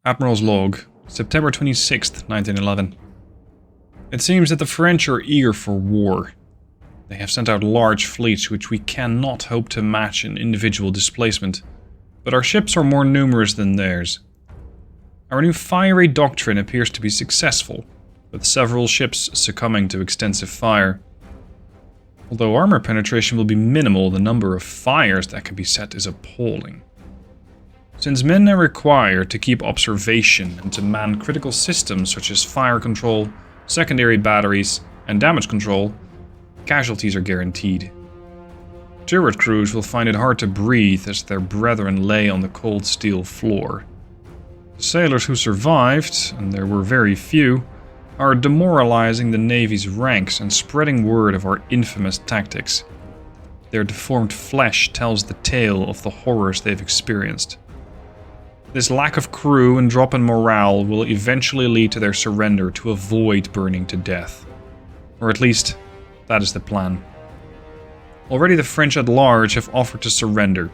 Admiral's Log, September 26th, 1911. It seems that the French are eager for war. They have sent out large fleets which we cannot hope to match in individual displacement, but our ships are more numerous than theirs. Our new fiery doctrine appears to be successful, with several ships succumbing to extensive fire. Although armor penetration will be minimal, the number of fires that can be set is appalling. Since men are required to keep observation and to man critical systems such as fire control, secondary batteries, and damage control, casualties are guaranteed. Turret crews will find it hard to breathe as their brethren lay on the cold steel floor. The sailors who survived, and there were very few, are demoralizing the Navy's ranks and spreading word of our infamous tactics. Their deformed flesh tells the tale of the horrors they've experienced. This lack of crew and drop in morale will eventually lead to their surrender to avoid burning to death. Or at least, that is the plan. Already the French at large have offered to surrender.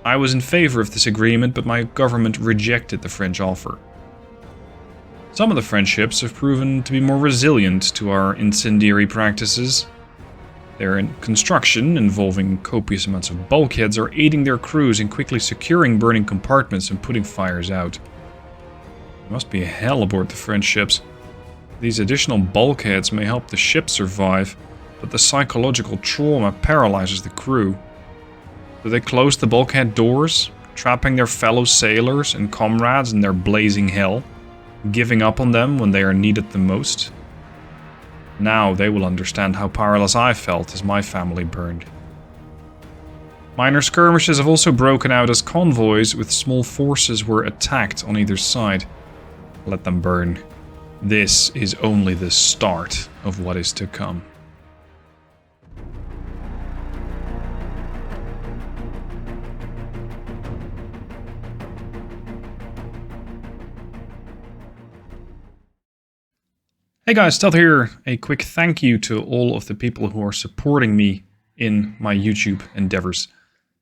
I was in favor of this agreement, but my government rejected the French offer. Some of the French ships have proven to be more resilient to our incendiary practices. Their construction, involving copious amounts of bulkheads, are aiding their crews in quickly securing burning compartments and putting fires out. There must be hell aboard the French ships. These additional bulkheads may help the ship survive, but the psychological trauma paralyzes the crew. Do they close the bulkhead doors, trapping their fellow sailors and comrades in their blazing hell, giving up on them when they are needed the most? Now they will understand how powerless I felt as my family burned. Minor skirmishes have also broken out as convoys with small forces were attacked on either side. Let them burn. This is only the start of what is to come. Hey guys, Stealth here. A quick thank you to all of the people who are supporting me in my YouTube endeavors.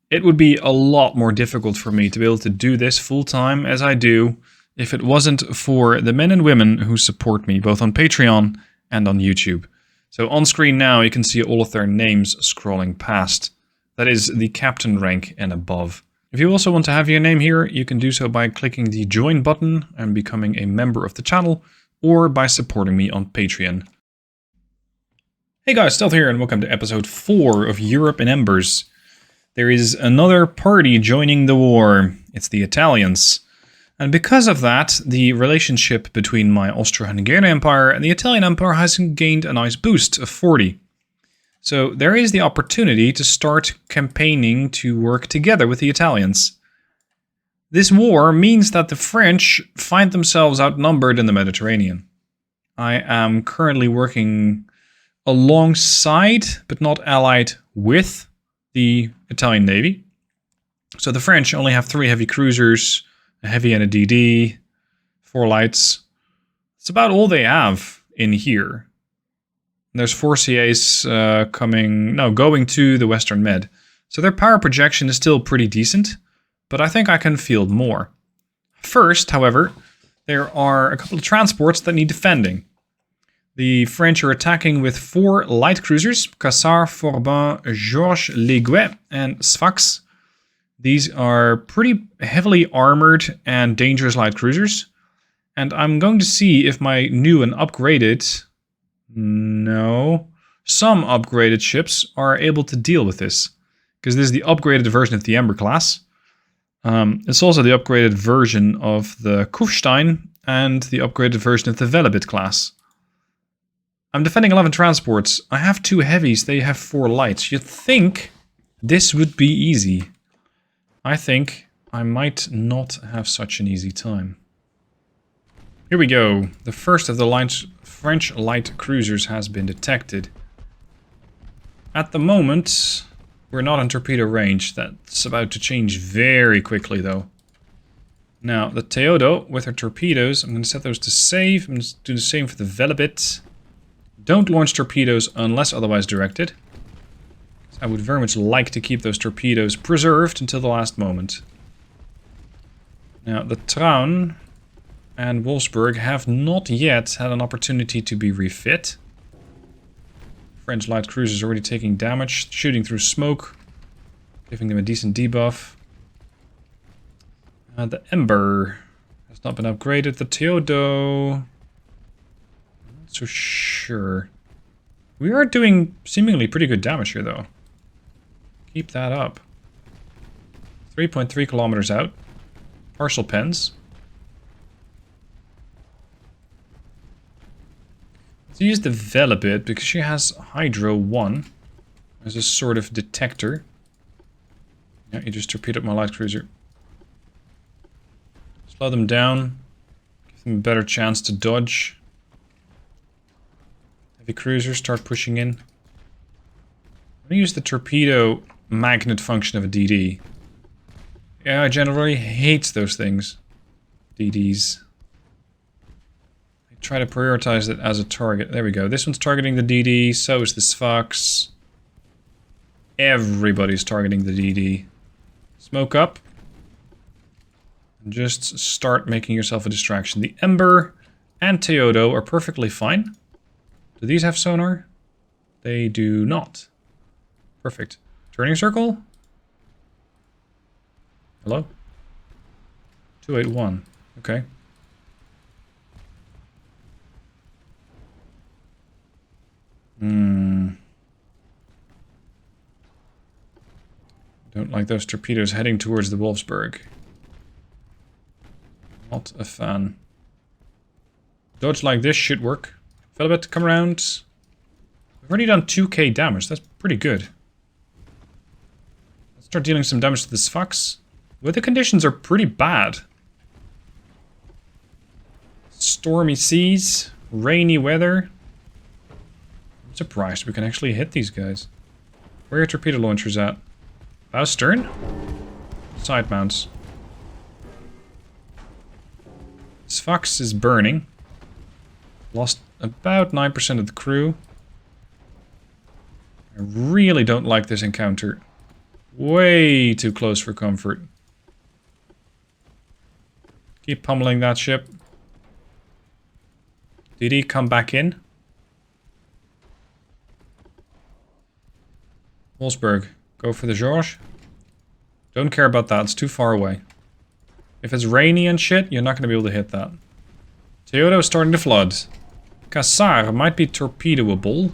It would be a lot more difficult for me to be able to do this full time as I do if it wasn't for the men and women who support me both on Patreon and on YouTube. So on screen now you can see all of their names scrolling past. That is the captain rank and above. If you also want to have your name here, you can do so by clicking the join button and becoming a member of the channel, or by supporting me on Patreon. Hey guys, Stealth here and welcome to episode 4 of Europe in Embers. There is another party joining the war. It's the Italians. And because of that, the relationship between my Austro-Hungarian Empire and the Italian Empire has gained a nice boost of 40. So there is the opportunity to start campaigning to work together with the Italians. This war means that the French find themselves outnumbered in the Mediterranean. I am currently working alongside, but not allied with, the Italian Navy. So the French only have 3 heavy cruisers, a heavy and a DD, 4 lights. That's about all they have in here. And there's 4 CAs going to the Western Med. So their power projection is still pretty decent, but I think I can field more. First, however, there are a couple of transports that need defending. The French are attacking with 4 light cruisers, Cassard, Forbin, Georges, Leguet, and Sfax. These are pretty heavily armored and dangerous light cruisers. And I'm going to see if my new and upgraded... some upgraded ships are able to deal with this. Because this is the upgraded version of the Ember class. It's also the upgraded version of the Kufstein and the upgraded version of the Velebit class. I'm defending 11 transports. I have 2 heavies, they have 4 lights. You'd think this would be easy. I think I might not have such an easy time. Here we go. The first of the French light cruisers has been detected. At the moment, we're not in torpedo range. That's about to change very quickly, though. Now, the Teodo with her torpedoes, I'm going to set those to save. I'm going to do the same for the Velebit. Don't launch torpedoes unless otherwise directed. I would very much like to keep those torpedoes preserved until the last moment. Now, the Traun and Wolfsburg have not yet had an opportunity to be refit. French light cruisers already taking damage, shooting through smoke, giving them a decent debuff. The Ember has not been upgraded. The Theodo, not so sure. We are doing seemingly pretty good damage here, though. Keep that up. 3.3 kilometers out. Partial pens. Let's use the Viale a bit, because she has Hydro 1 as a sort of detector. Yeah, you just torpedoed my light cruiser. Slow them down. Give them a better chance to dodge. Heavy cruisers start pushing in. I'm going to use the torpedo magnet function of a DD. Yeah, I generally hate those things. DDs. I try to prioritize it as a target. There we go. This one's targeting the DD, so is this Fox. Everybody's targeting the DD. Smoke up. And just start making yourself a distraction. The Ember and Theodo are perfectly fine. Do these have sonar? They do not. Perfect. Turning circle? Hello? 281. Okay. Don't like those torpedoes heading towards the Wolfsburg. Not a fan. Dodge like this should work. Phillips, come around. We've already done 2k damage. That's pretty good. Let's start dealing some damage to this Fox. Weather conditions are pretty bad. Stormy seas, rainy weather. I'm surprised we can actually hit these guys. Where are your torpedo launchers at? Bow stern? Side mounts. This Fox is burning. Lost about 9% of the crew. I really don't like this encounter. Way too close for comfort. Keep pummeling that ship. Did he come back in? Wolfsburg, go for the Georges. Don't care about that, it's too far away. If it's rainy and shit, you're not going to be able to hit that. Theodo is starting to flood. Cassar might be torpedoable.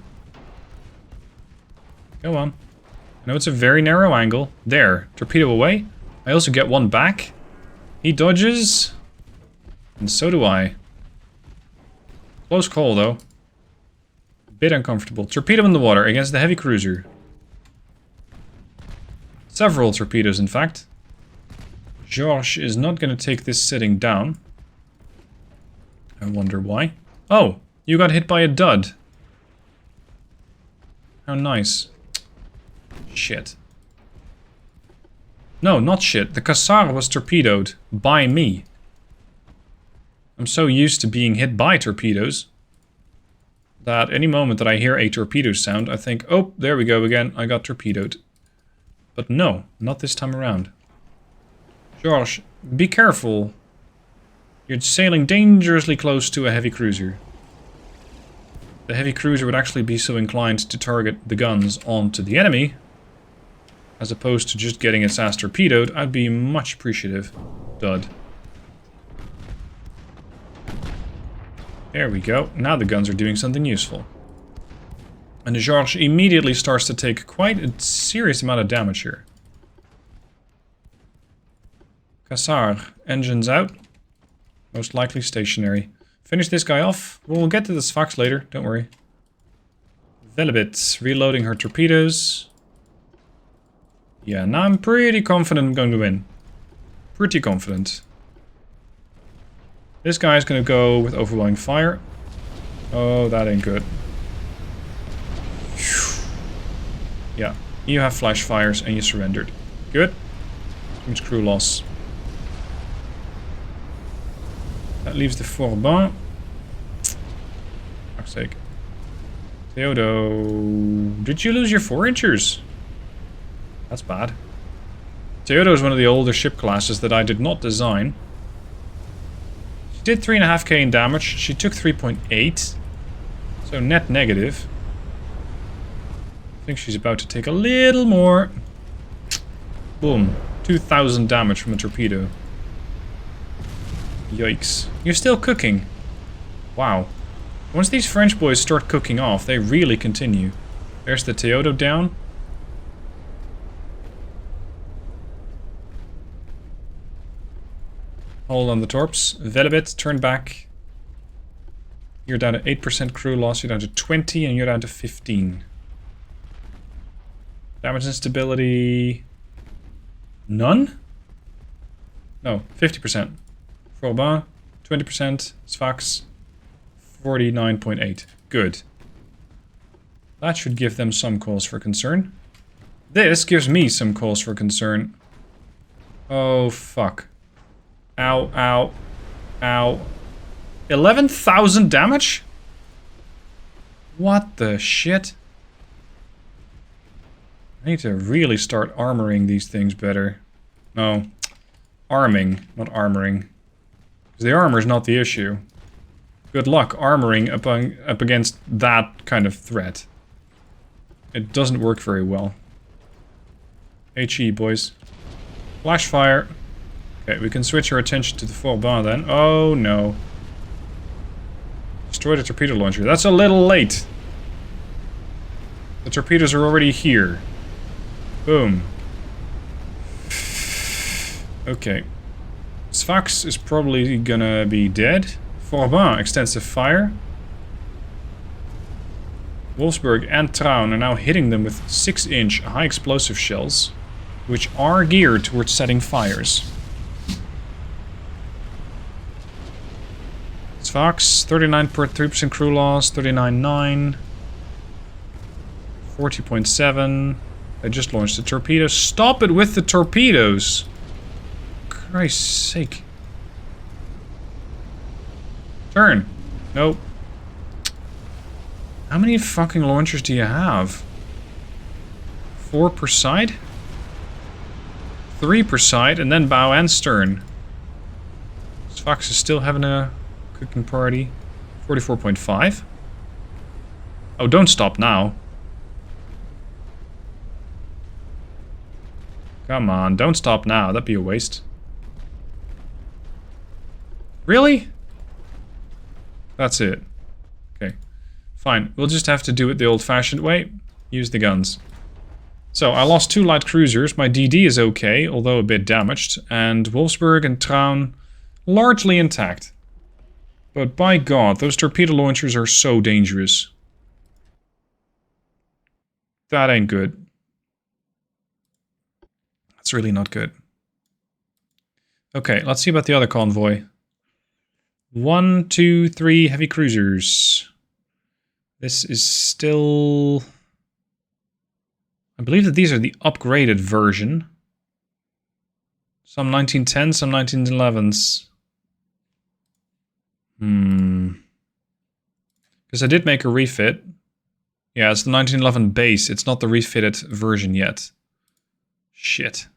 Go on. I know it's a very narrow angle. There, torpedo away. I also get one back. He dodges. And so do I. Close call, though. A bit uncomfortable. Torpedo in the water against the heavy cruiser. Several torpedoes, in fact. Georges is not going to take this sitting down. I wonder why. Oh, you got hit by a dud. How nice. Shit. No, not shit. The Cassar was torpedoed by me. I'm so used to being hit by torpedoes that any moment that I hear a torpedo sound, I think, oh, there we go again, I got torpedoed. But no, not this time around. Georges, be careful. You're sailing dangerously close to a heavy cruiser. The heavy cruiser would actually be so inclined to target the guns onto the enemy, as opposed to just getting its ass torpedoed. I'd be much appreciative. Dud. There we go. Now the guns are doing something useful. And the Georges immediately starts to take quite a serious amount of damage here. Cassar, engines out. Most likely stationary. Finish this guy off. We'll get to this Fox later, don't worry. Velebit, reloading her torpedoes. Yeah, now I'm pretty confident I'm going to win. Pretty confident. This guy is going to go with overwhelming fire. Oh, that ain't good. Yeah, you have flash fires and you surrendered. Good. Too much crew loss. That leaves the Forbin. Fuck's sake. Theodo, did you lose your 4-inchers? That's bad. Theodo is one of the older ship classes that I did not design. She did 3.5k in damage. She took 3.8. So net negative. I think she's about to take a little more. Boom. 2,000 damage from a torpedo. Yikes. You're still cooking. Wow. Once these French boys start cooking off, they really continue. There's the Teodo down. Hold on the torps. Velibit, turn back. You're down to 8% crew loss, you're down to 20, and you're down to 15. Damage and stability... None? No, 50%. Robin, 20%. Sfax, 49.8. Good. That should give them some cause for concern. This gives me some cause for concern. Oh, fuck. Ow, ow, ow. 11,000 damage? What the shit? I need to really start armoring these things better. No. Arming, not armoring. Because the armor is not the issue. Good luck armoring up against that kind of threat. It doesn't work very well. HE, boys. Flash fire. Okay, we can switch our attention to the Vauban then. Oh no. Destroy the torpedo launcher. That's a little late. The torpedoes are already here. Boom. Okay. Sfax is probably gonna be dead. Vauban, extensive fire. Wolfsburg and Traun are now hitting them with 6-inch high explosive shells, which are geared towards setting fires. Sfax, 39.3% crew loss, 39.9. 40.7. They just launched the torpedoes. Stop it with the torpedoes! Christ's sake. Turn. Nope. How many fucking launchers do you have? 4 per side? 3 per side, and then bow and stern. Sfax is still having a cooking party. 44.5. Oh, don't stop now. Come on, don't stop now. That'd be a waste. Really? That's it. Okay. Fine. We'll just have to do it the old-fashioned way. Use the guns. So, I lost 2 light cruisers. My DD is okay, although a bit damaged. And Wolfsburg and Traun largely intact. But by God, those torpedo launchers are so dangerous. That ain't good. That's really not good. Okay, let's see about the other convoy. 1, 2, 3 heavy cruisers. This is still... I believe that these are the upgraded version. Some 1910s, some 1911s. Because I did make a refit. Yeah, it's the 1911 base. It's not the refitted version yet. Shit.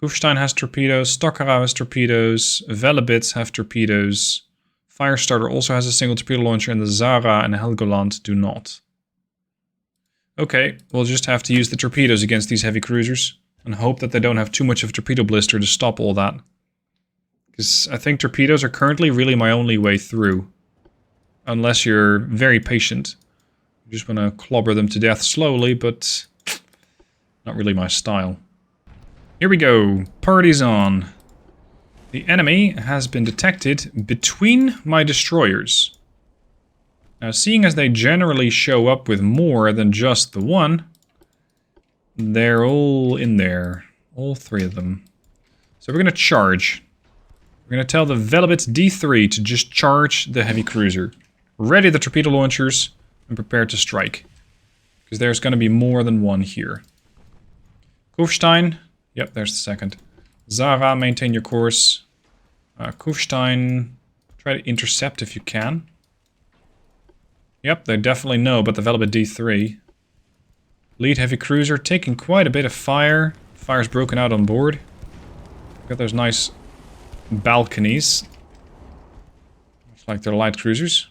Kufstein has torpedoes, Stockerau has torpedoes, Velebits have torpedoes, Firestarter also has a single torpedo launcher, and the Zara and Helgoland do not. Okay, we'll just have to use the torpedoes against these heavy cruisers, and hope that they don't have too much of a torpedo blister to stop all that. Because I think torpedoes are currently really my only way through. Unless you're very patient. You just want to clobber them to death slowly, but not really my style. Here we go. Party's on. The enemy has been detected between my destroyers. Now, seeing as they generally show up with more than just the one, they're all in there. All 3 of them. So we're going to charge. We're going to tell the Velebit D3 to just charge the heavy cruiser. Ready the torpedo launchers and prepare to strike. Because there's going to be more than one here. Kufstein. Yep, there's the second. Zara, maintain your course. Kufstein, try to intercept if you can. Yep, they definitely know about the Velebit D3. Lead heavy cruiser, taking quite a bit of fire. Fire's broken out on board. Got those nice balconies. Looks like they're light cruisers.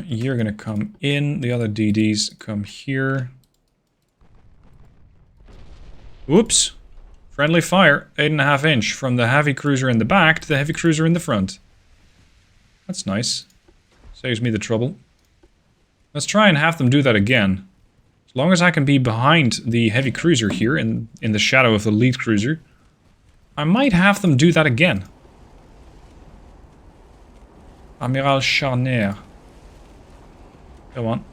You're gonna come in. The other DDs come here. Whoops. Friendly fire. 8.5 inch from the heavy cruiser in the back to the heavy cruiser in the front. That's nice. Saves me the trouble. Let's try and have them do that again. As long as I can be behind the heavy cruiser here in the shadow of the lead cruiser, I might have them do that again. Admiral Charnier. Go on.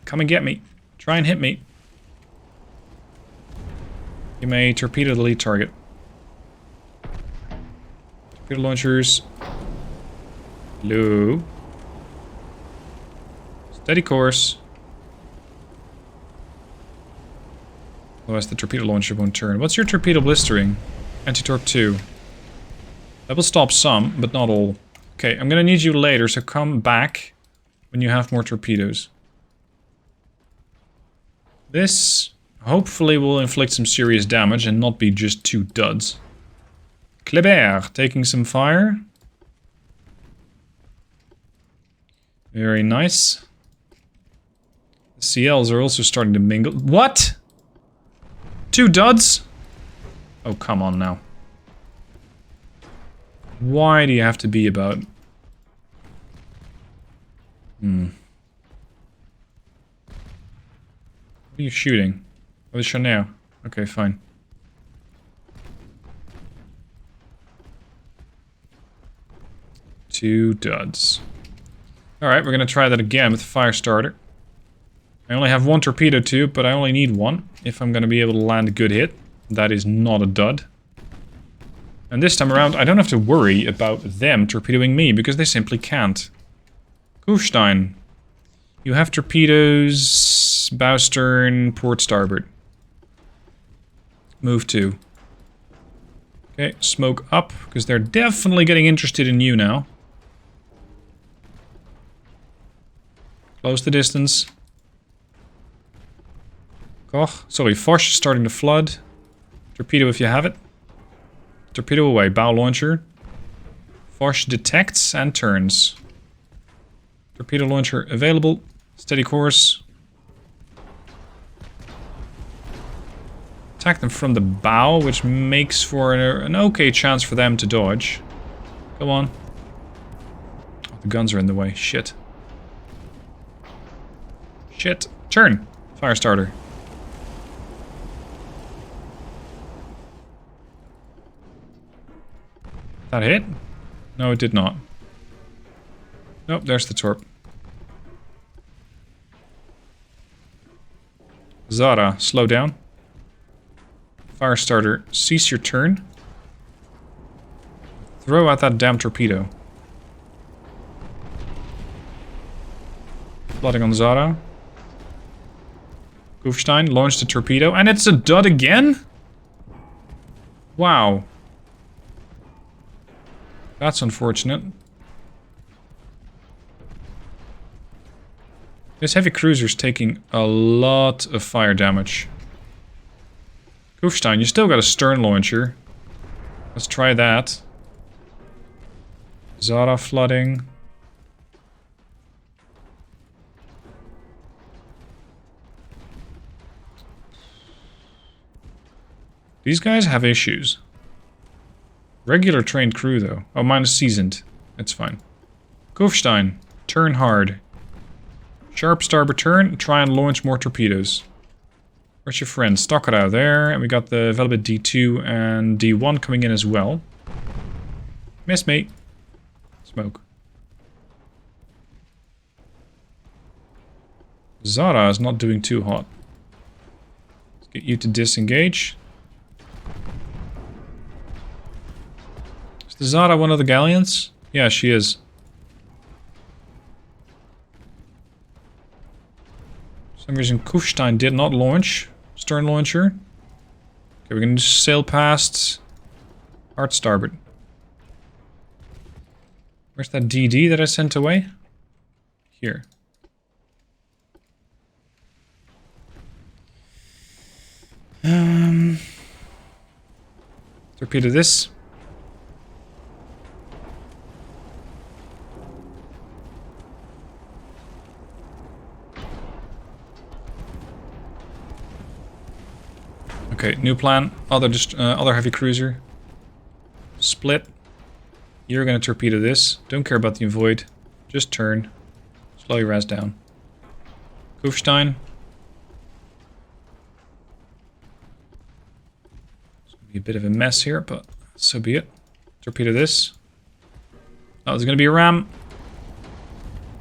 Come and get me. Try and hit me. You may torpedo the lead target. Torpedo launchers. Low. Steady course. Otherwise the torpedo launcher won't turn. What's your torpedo blistering? Anti-torp 2. That will stop some, but not all. Okay, I'm gonna need you later, so come back when you have more torpedoes. This hopefully will inflict some serious damage and not be just 2 duds. Kleber taking some fire. Very nice. The CLs are also starting to mingle. What? 2 duds? Oh, come on now. Why do you have to be about... What are you shooting? Oh, the Chanel. Okay, fine. Two duds. Alright, we're gonna try that again with the fire starter. I only have 1 torpedo tube, but I only need 1 if I'm gonna be able to land a good hit. That is not a dud. And this time around, I don't have to worry about them torpedoing me, because they simply can't. Kufstein. You have torpedoes, bow stern, port starboard. Move 2. Okay, smoke up, because they're definitely getting interested in you now. Close the distance. Koch. Sorry, Foch is starting to flood. Torpedo if you have it. Torpedo away, bow launcher. Foch detects and turns. Torpedo launcher available. Steady course. Attack them from the bow, which makes for an okay chance for them to dodge. Come on. Oh, the guns are in the way. Shit. Shit. Turn. Fire starter. That hit? No, it did not. Nope, there's the torp. Zara, slow down. Fire starter, cease your turn. Throw out that damn torpedo. Flooding on Zara. Kufstein launched a torpedo, and it's a dud again? Wow. That's unfortunate. This heavy cruiser's taking a lot of fire damage. Kufstein, you still got a stern launcher. Let's try that. Zara flooding. These guys have issues. Regular trained crew though. Oh, mine is seasoned. It's fine. Kufstein, turn hard. Sharp starboard turn, try and launch more torpedoes. Where's your friend? Stock it out there, and we got the Velvet D2 and D1 coming in as well. Miss me. Smoke. Zara is not doing too hot. Let's get you to disengage. Is the Zara one of the galleons? Yeah, she is. For some reason Kufstein did not launch. Stern launcher. Okay, we're gonna just sail past hard starboard. Where's that DD that I sent away? Here. Torpedo this. Okay, new plan. Other heavy cruiser. Split. You're gonna torpedo this. Don't care about the avoid. Just turn. Slow your ass down. Kufstein. It's gonna be a bit of a mess here, but so be it. Torpedo this. Oh, there's gonna be a ram.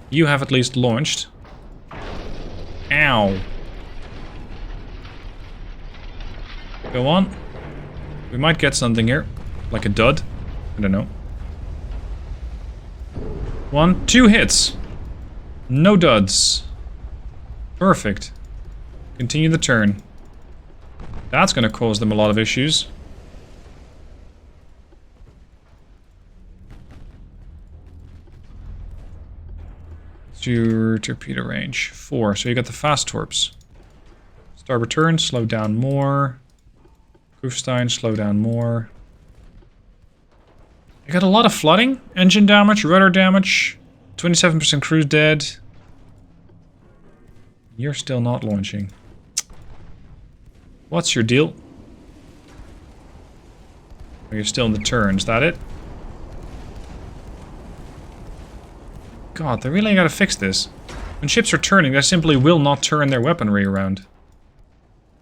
You have at least launched. Ow. Go on. We might get something here. Like a dud. I don't know. 1, 2 hits. No duds. Perfect. Continue the turn. That's going to cause them a lot of issues. What's your torpedo range? 4. So you got the fast torps. Starboard turn, slow down more. Kufstein, slow down more. I got a lot of flooding, engine damage, rudder damage, 27% crew dead. You're still not launching. What's your deal? Oh, you're still in the turn, is that it? God, they really gotta fix this. When ships are turning, they simply will not turn their weaponry around.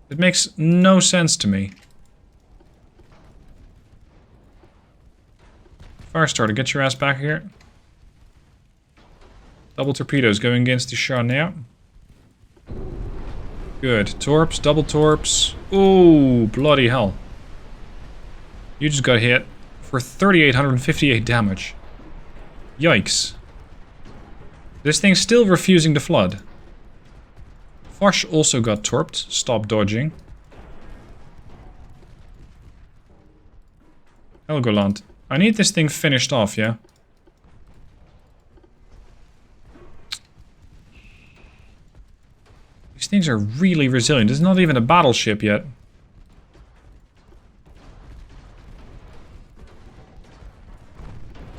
It makes no sense to me. Firestarter, get your ass back here. Double torpedoes going against the shot now. Good. Torps, double torps. Ooh, bloody hell. You just got hit for 3,858 damage. Yikes. This thing's still refusing to flood. Foch also got torped. Stop dodging. Helgoland. I need this thing finished off, yeah? These things are really resilient. It's not even a battleship yet.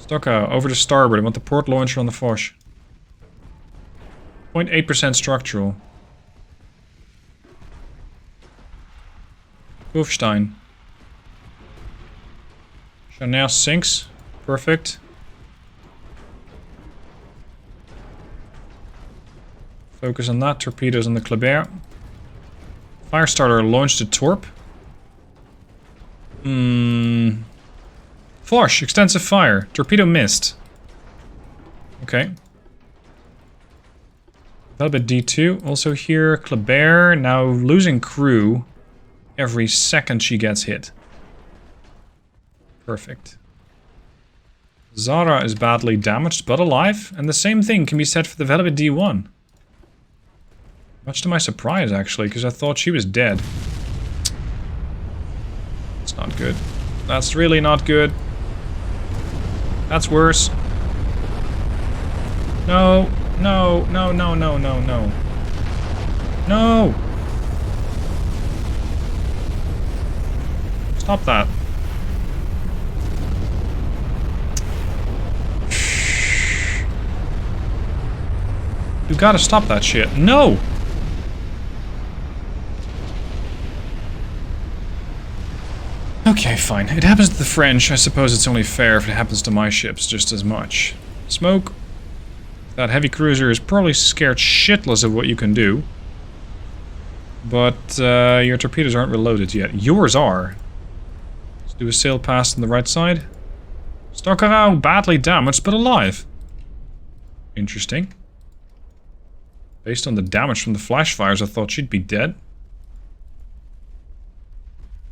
Stockow, over to starboard. I want the port launcher on the Foch. 0.8% structural. Kufstein. Now sinks. Perfect. Focus on that. Torpedoes on the Kleber. Firestarter launched a torp. Foch, extensive fire. Torpedo missed. Okay. Velvet D2. Also here, Kleber now losing crew every second she gets hit. Perfect. Zara is badly damaged but alive, and the same thing can be said for the Velvet D1. Much to my surprise, actually, because I thought she was dead. That's not good. That's really not good. That's worse. No, no, no, no, no, no, no. No! Stop that. You gotta stop that shit. No! Okay, fine. It happens to the French. I suppose it's only fair if it happens to my ships just as much. Smoke. That heavy cruiser is probably scared shitless of what you can do. But your torpedoes aren't reloaded yet. Yours are. Let's do a sail pass on the right side. Stockow, badly damaged but alive. Interesting. Based on the damage from the flash fires, I thought she'd be dead.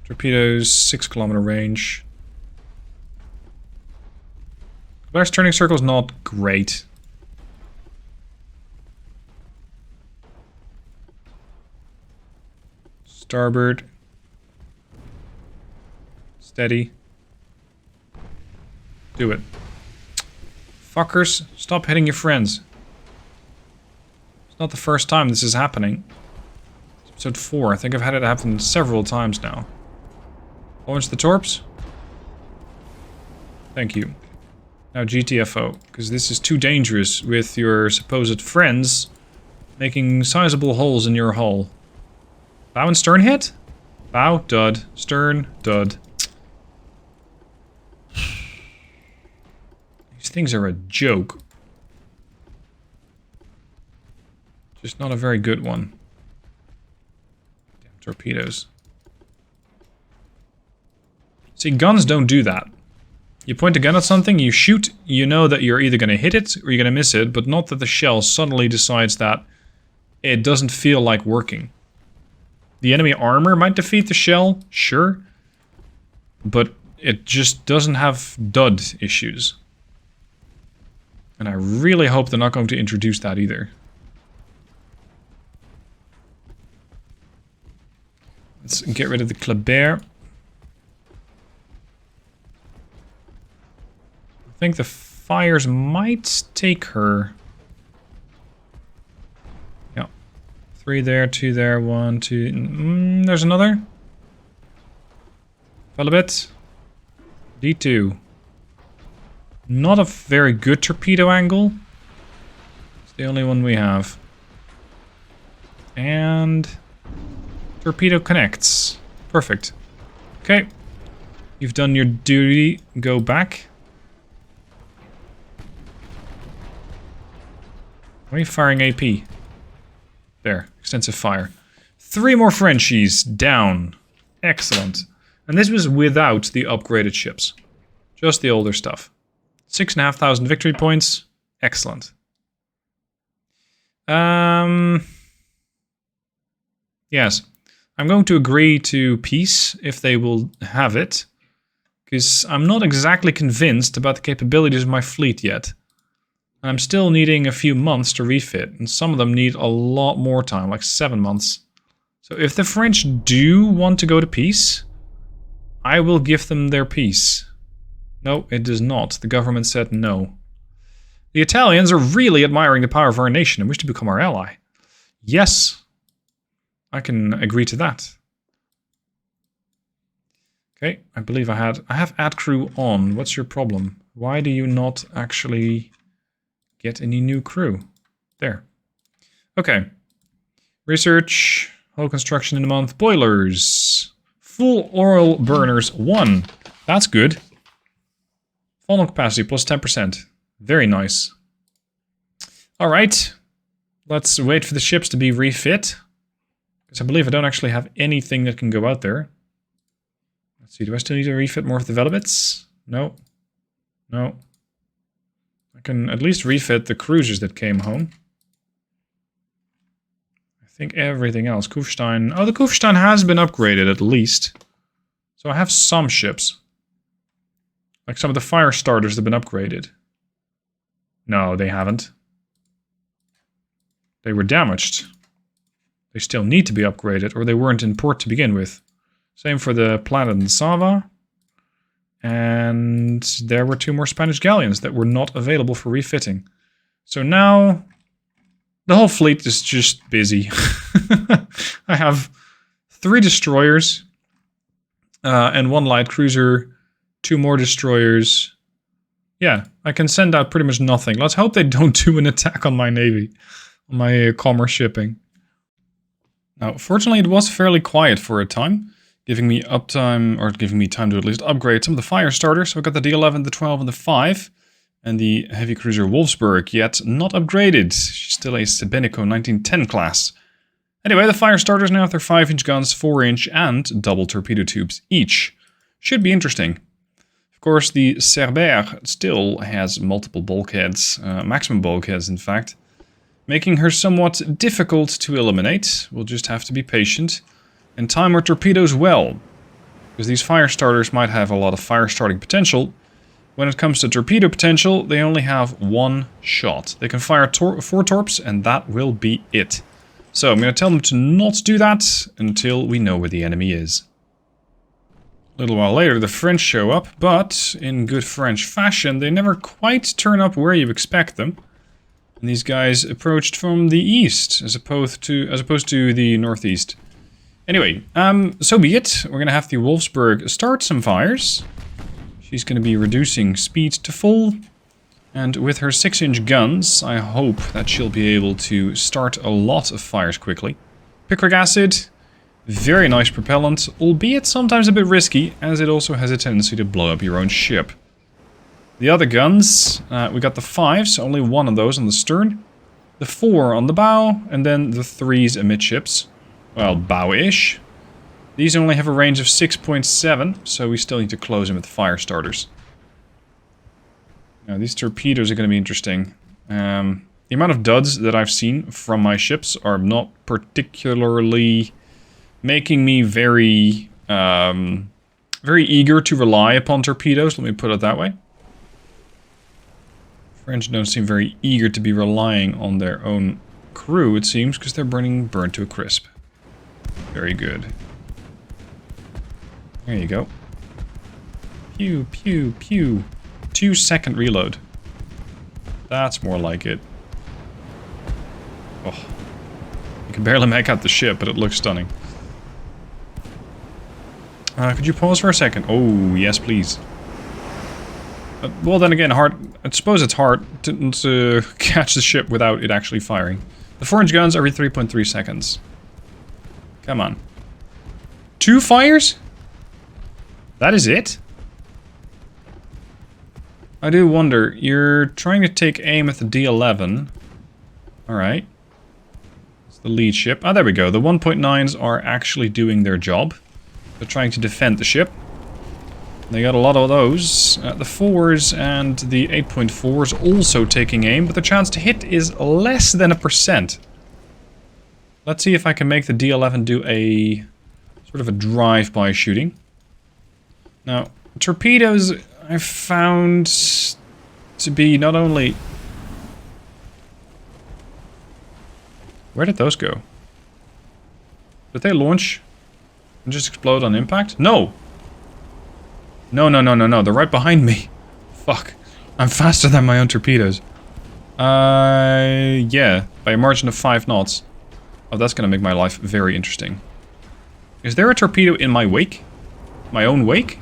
Torpedoes, 6-kilometer range. Blair's turning circle's not great. Starboard. Steady. Do it. Fuckers, stop hitting your friends. It's not the first time this is happening. It's episode 4. I think I've had it happen several times now. Launch the torps. Thank you. Now GTFO, because this is too dangerous with your supposed friends making sizable holes in your hull. Bow and stern hit? Bow, dud. Stern, dud. These things are a joke. Just not a very good one. Damn torpedoes. See, guns don't do that. You point a gun at something, you shoot, you know that you're either going to hit it or you're going to miss it, but not that the shell suddenly decides that it doesn't feel like working. The enemy armor might defeat the shell, sure, but it just doesn't have dud issues. And I really hope they're not going to introduce that either. Let's get rid of the Kleber. I think the fires might take her. Yeah. 3 there, 2 there, 1, 2. There's another. Fell a bit. D2. Not a very good torpedo angle. It's the only one we have. And torpedo connects. Perfect. Okay. You've done your duty. Go back. Why are you firing AP? There. Extensive fire. 3 more Frenchies. Down. Excellent. And this was without the upgraded ships. Just the older stuff. 6,500 victory points. Excellent. Yes. I'm going to agree to peace if they will have it. Because I'm not exactly convinced about the capabilities of my fleet yet. And I'm still needing a few months to refit. And some of them need a lot more time, like 7 months. So if the French do want to go to peace, I will give them their peace. No, it does not. The government said no. The Italians are really admiring the power of our nation and wish to become our ally. Yes, I can agree to that. Okay, I believe I have add crew on. What's your problem? Why do you not actually get any new crew? There. Okay. Research, hull construction in a month, boilers. Full oil burners 1. That's good. Funnel capacity plus 10%. Very nice. Alright. Let's wait for the ships to be refit. Because I believe I don't actually have anything that can go out there. Let's see, do I still need to refit more of the Velebits? No. No. I can at least refit the cruisers that came home. I think everything else. Kufstein. Oh, the Kufstein has been upgraded at least. So I have some ships. Like some of the fire starters have been upgraded. No, they haven't. They were damaged. They still need to be upgraded, or they weren't in port to begin with. Same for the Planet and Sava. And there were 2 more Spanish galleons that were not available for refitting. So now the whole fleet is just busy. I have 3 destroyers and 1 light cruiser, 2 more destroyers. Yeah, I can send out pretty much nothing. Let's hope they don't do an attack on my navy, on my commerce shipping. Now, fortunately, it was fairly quiet for a time, giving me uptime, or giving me time to at least upgrade some of the fire starters. So I got the D11, the 12, and the 5, and the heavy cruiser Wolfsburg, yet not upgraded. She's still a Sebenico 1910 class. Anyway, the fire starters now have their 5-inch guns, 4-inch, and double torpedo tubes each. Should be interesting. Of course, the Cerber still has multiple bulkheads, maximum bulkheads in fact, making her somewhat difficult to eliminate. We'll just have to be patient and time our torpedoes well, because these fire starters might have a lot of fire starting potential. When it comes to torpedo potential, they only have 1 shot. They can fire 4 torps, and that will be it. So I'm going to tell them to not do that until we know where the enemy is. A little while later, the French show up, but in good French fashion, they never quite turn up where you expect them. And these guys approached from the east, as opposed to the northeast. Anyway, so be it. We're gonna have the Wolfsburg start some fires. She's going to be reducing speed to full. And with her 6-inch guns, I hope that she'll be able to start a lot of fires quickly. Picric acid, very nice propellant, albeit sometimes a bit risky, as it also has a tendency to blow up your own ship. The other guns, we got the 5s, only one of those on the stern. The 4 on the bow, and then the 3s amidships. Well, bow-ish. These only have a range of 6.7, so we still need to close them with fire starters. Now, these torpedoes are going to be interesting. The amount of duds that I've seen from my ships are not particularly making me very eager to rely upon torpedoes, let me put it that way. French don't seem very eager to be relying on their own crew, it seems, because they're burnt to a crisp. Very good. There you go. Pew, pew, pew. 2-second reload. That's more like it. Oh. You can barely make out the ship, but it looks stunning. Could you pause for a second? Oh, yes, please. Well, then again, I suppose it's hard to catch the ship without it actually firing. The 4-inch guns every 3.3 seconds. Come on. 2 fires? That is it? I do wonder, you're trying to take aim at the D11. Alright. It's the lead ship. Ah, there we go. The 1.9s are actually doing their job. They're trying to defend the ship. They got a lot of those. The 4s and the 8.4s also taking aim, but the chance to hit is less than 1%. Let's see if I can make the D11 do a sort of a drive-by shooting. Now, torpedoes I've found to be not only... Where did those go? Did they launch and just explode on impact? No! No, they're right behind me. Fuck. I'm faster than my own torpedoes. Yeah, by a margin of 5 knots. Oh, that's gonna make my life very interesting. Is there a torpedo in my wake? My own wake?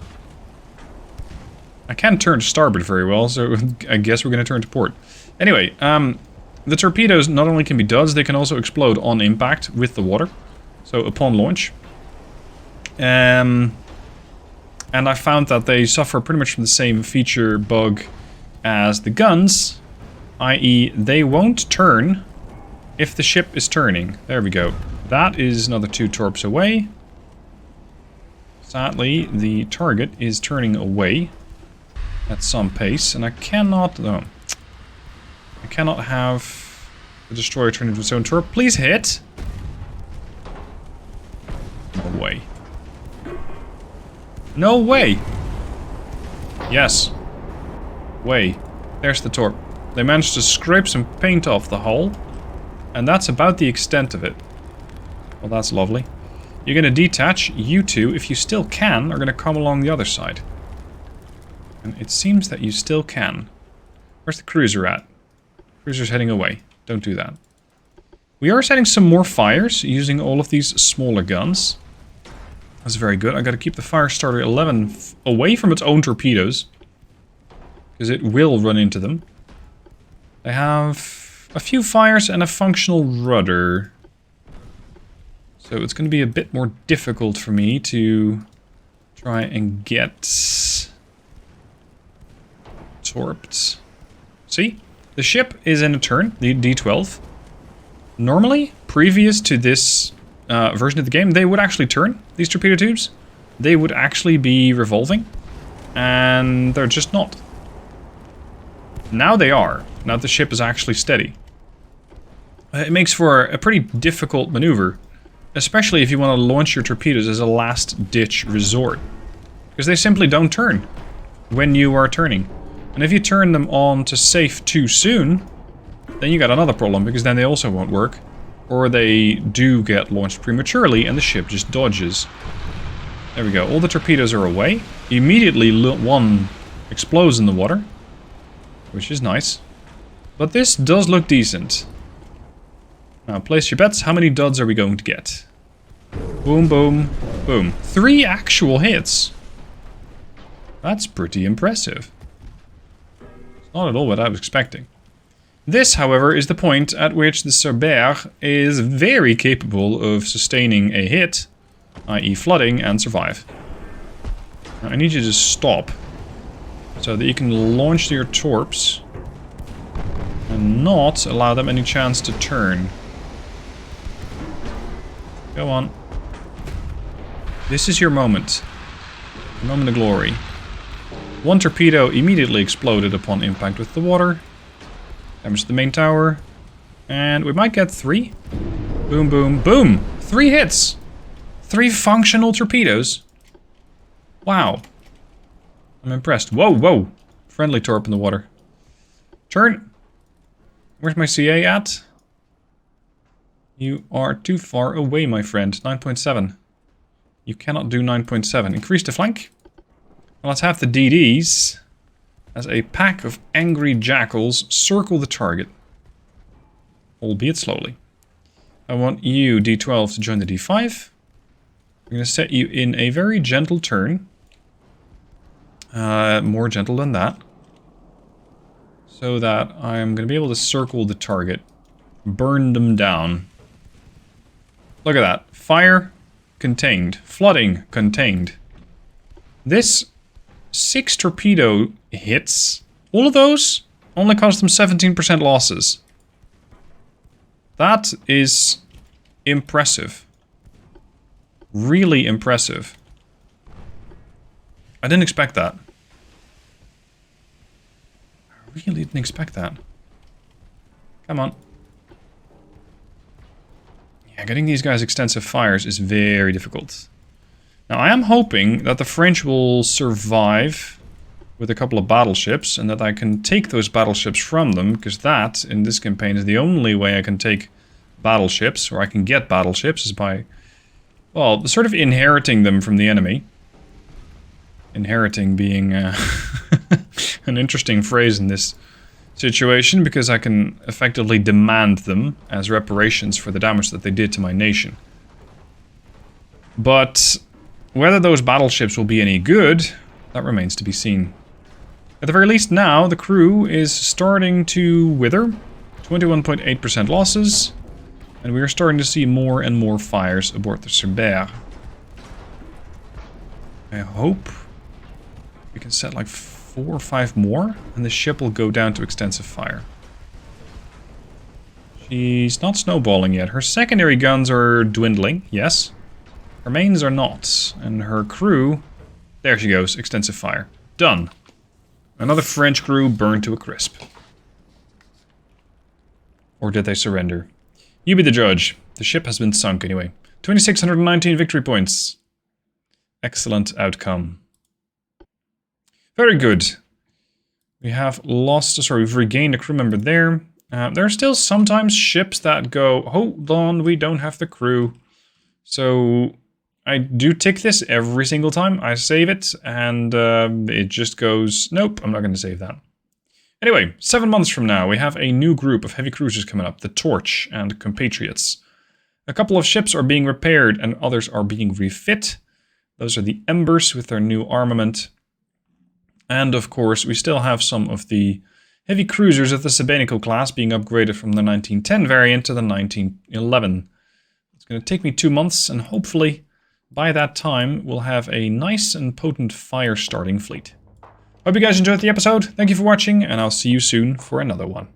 I can't turn to starboard very well, so I guess we're going to turn to port. Anyway, the torpedoes not only can be duds, they can also explode on impact with the water. So upon launch. And I found that they suffer pretty much from the same feature bug as the guns. I.e., they won't turn if the ship is turning. There we go. That is another 2 torps away. Sadly, the target is turning away at some pace, and I cannot... No. I cannot have the destroyer turn into its own torp. Please hit! No way. No way! Yes. Way. There's the torp. They managed to scrape some paint off the hull, and that's about the extent of it. Well, that's lovely. You're going to detach. You two, if you still can, are going to come along the other side. And it seems that you still can. Where's the cruiser at? Cruiser's heading away. Don't do that. We are setting some more fires using all of these smaller guns. That's very good. I got to keep the fire starter 11 away from its own torpedoes, because it will run into them. They have a few fires and a functional rudder. So it's going to be a bit more difficult for me to try and get torped. See? The ship is in a turn, the D12. Normally, previous to this version of the game, they would actually turn, these torpedo tubes. They would actually be revolving. And they're just not. Now they are. Now the ship is actually steady. It makes for a pretty difficult maneuver. Especially if you want to launch your torpedoes as a last-ditch resort. Because they simply don't turn when you are turning. And if you turn them on to safe too soon, then you got another problem, because then they also won't work. Or they do get launched prematurely and the ship just dodges. There we go. All the torpedoes are away. Immediately one explodes in the water. Which is nice. But this does look decent. Now, place your bets. How many duds are we going to get? Boom, boom, boom. 3 actual hits. That's pretty impressive. It's not at all what I was expecting. This, however, is the point at which the Cerber is very capable of sustaining a hit, i.e. flooding, and survive. Now, I need you to stop, so that you can launch your torps, and not allow them any chance to turn. Go on. This is your moment. Your moment of glory. One torpedo immediately exploded upon impact with the water. Damaged the main tower. And we might get 3. Boom, boom, boom! 3 hits! 3 functional torpedoes. Wow. I'm impressed. Whoa, whoa! Friendly torp in the water. Turn! Where's my CA at? You are too far away, my friend. 9.7. You cannot do 9.7. Increase the flank. Well, let's have the DDs, as a pack of angry jackals, circle the target. Albeit slowly. I want you, D12, to join the D5. I'm going to set you in a very gentle turn. More gentle than that. So that I'm going to be able to circle the target. Burn them down. Look at that. Fire, contained. Flooding, contained. This 6 torpedo hits, all of those only cost them 17% losses. That is impressive. Really impressive. I didn't expect that. I really didn't expect that. Come on. Yeah, getting these guys extensive fires is very difficult. Now, I am hoping that the French will survive with a couple of battleships, and that I can take those battleships from them, because that, in this campaign, is the only way I can take battleships, or I can get battleships, is by, well, sort of inheriting them from the enemy. Inheriting being an interesting phrase in this situation, because I can effectively demand them as reparations for the damage that they did to my nation. But whether those battleships will be any good, that remains to be seen. At the very least now, the crew is starting to wither. 21.8% losses. And we are starting to see more and more fires aboard the Cerber. I hope we can set like 4 or 5 more, and the ship will go down to extensive fire. She's not snowballing yet. Her secondary guns are dwindling, yes. Her mains are not. And her crew... There she goes, extensive fire. Done. Another French crew burned to a crisp. Or did they surrender? You be the judge. The ship has been sunk anyway. 2,619 victory points. Excellent outcome. Very good. We have lost... Sorry, we've regained a crew member there. There are still sometimes ships that go, hold on, we don't have the crew. So I do tick this every single time. I save it, and it just goes, nope, I'm not going to save that. Anyway, 7 months from now, we have a new group of heavy cruisers coming up, the Torch and Compatriots. A couple of ships are being repaired, and others are being refit. Those are the Embers with their new armament. And of course, we still have some of the heavy cruisers of the Sabenico class being upgraded from the 1910 variant to the 1911. It's going to take me 2 months, and hopefully by that time we'll have a nice and potent fire-starting fleet. Hope you guys enjoyed the episode. Thank you for watching, and I'll see you soon for another one.